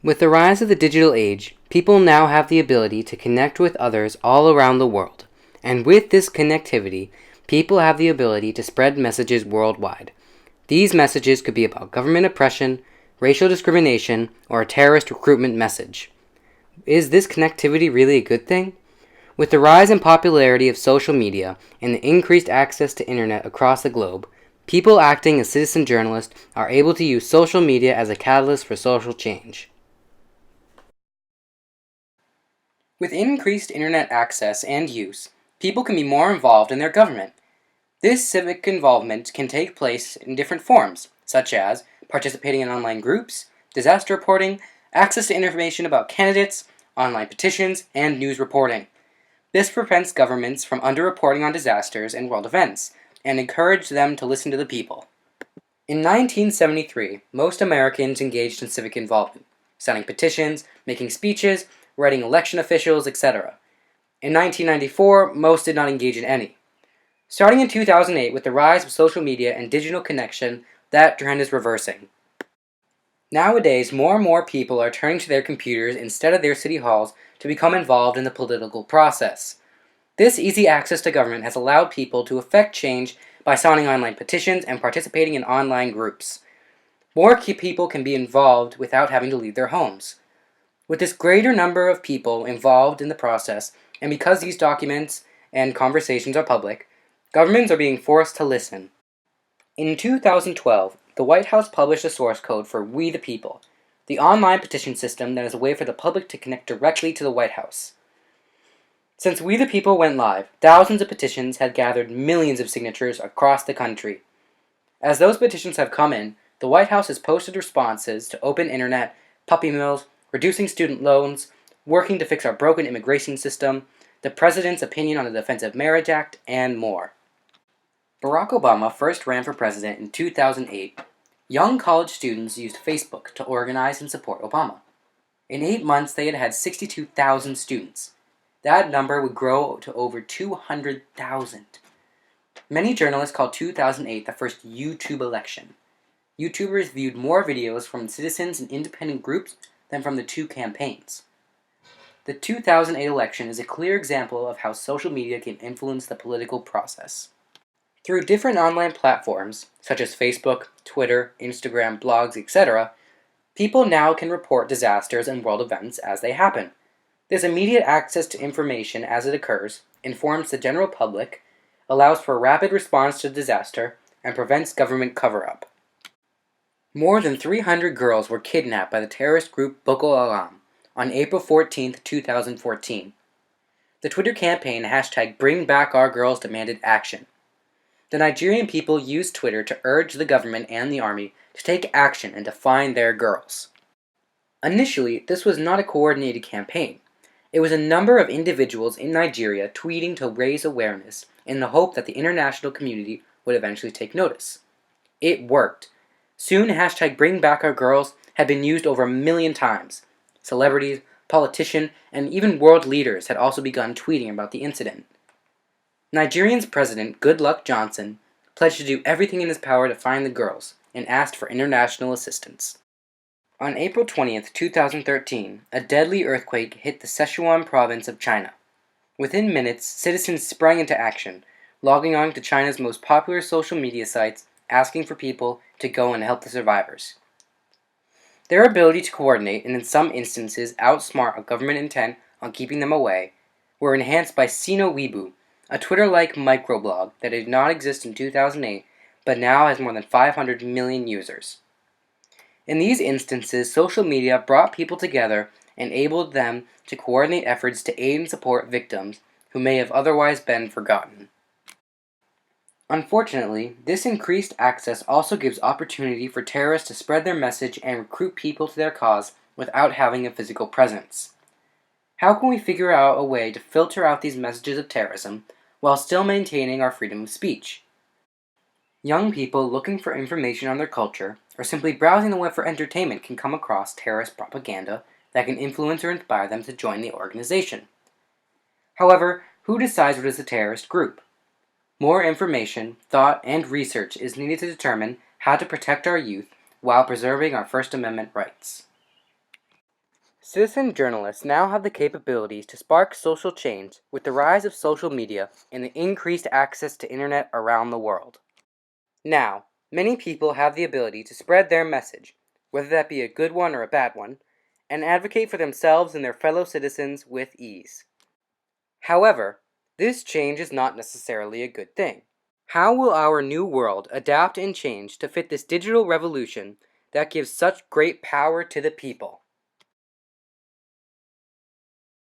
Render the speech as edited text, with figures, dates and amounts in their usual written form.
With the rise of the digital age, people now have the ability to connect with others all around the world. And with this connectivity, people have the ability to spread messages worldwide. These messages could be about government oppression, racial discrimination, or a terrorist recruitment message. Is this connectivity really a good thing? With the rise in popularity of social media and the increased access to internet across the globe, people acting as citizen journalists are able to use social media as a catalyst for social change. With increased internet access and use, people can be more involved in their government. This civic involvement can take place in different forms, such as participating in online groups, disaster reporting, access to information about candidates, online petitions, and news reporting. This prevents governments from underreporting on disasters and world events, and encourages them to listen to the people. In 1973, most Americans engaged in civic involvement, signing petitions, making speeches, writing election officials, etc. In 1994, most did not engage in any. Starting in 2008, with the rise of social media and digital connection, that trend is reversing. Nowadays, more and more people are turning to their computers instead of their city halls to become involved in the political process. This easy access to government has allowed people to effect change by signing online petitions and participating in online groups. More people can be involved without having to leave their homes. With this greater number of people involved in the process, and because these documents and conversations are public, governments are being forced to listen. In 2012, the White House published a source code for We the People, the online petition system that is a way for the public to connect directly to the White House. Since We the People went live, thousands of petitions had gathered millions of signatures across the country. As those petitions have come in, the White House has posted responses to open internet, puppy mills, reducing student loans, working to fix our broken immigration system, the President's opinion on the Defensive Marriage Act, and more. Barack Obama first ran for president in 2008. Young college students used Facebook to organize and support Obama. In 8 months, they had had 62,000 students. That number would grow to over 200,000. Many journalists called 2008 the first YouTube election. YouTubers viewed more videos from citizens and independent groups than from the two campaigns. The 2008 election is a clear example of how social media can influence the political process. Through different online platforms, such as Facebook, Twitter, Instagram, blogs, etc., people now can report disasters and world events as they happen. This immediate access to information as it occurs informs the general public, allows for a rapid response to disaster, and prevents government cover-up. More than 300 girls were kidnapped by the terrorist group Boko Haram on April 14, 2014. The Twitter campaign #BringBackOurGirls demanded action. The Nigerian people used Twitter to urge the government and the army to take action and to find their girls. Initially, this was not a coordinated campaign. It was a number of individuals in Nigeria tweeting to raise awareness in the hope that the international community would eventually take notice. It worked. Soon, #BringBackOurGirls had been used over 1 million times. Celebrities, politicians, and even world leaders had also begun tweeting about the incident. Nigerian's President Goodluck Jonathan pledged to do everything in his power to find the girls and asked for international assistance. On April 20, 2013, a deadly earthquake hit the Sichuan province of China. Within minutes, citizens sprang into action, logging on to China's most popular social media sites, asking for people to go and help the survivors. Their ability to coordinate and in some instances outsmart a government intent on keeping them away were enhanced by Sino Weibo, a Twitter-like microblog that did not exist in 2008 but now has more than 500 million users. In these instances, social media brought people together and enabled them to coordinate efforts to aid and support victims who may have otherwise been forgotten. Unfortunately, this increased access also gives opportunity for terrorists to spread their message and recruit people to their cause without having a physical presence. How can we figure out a way to filter out these messages of terrorism while still maintaining our freedom of speech? Young people looking for information on their culture or simply browsing the web for entertainment can come across terrorist propaganda that can influence or inspire them to join the organization. However, who decides what is a terrorist group? More information, thought, and research is needed to determine how to protect our youth while preserving our First Amendment rights. Citizen journalists now have the capabilities to spark social change with the rise of social media and the increased access to internet around the world. Now, many people have the ability to spread their message, whether that be a good one or a bad one, and advocate for themselves and their fellow citizens with ease. However, this change is not necessarily a good thing. How will our new world adapt and change to fit this digital revolution that gives such great power to the people?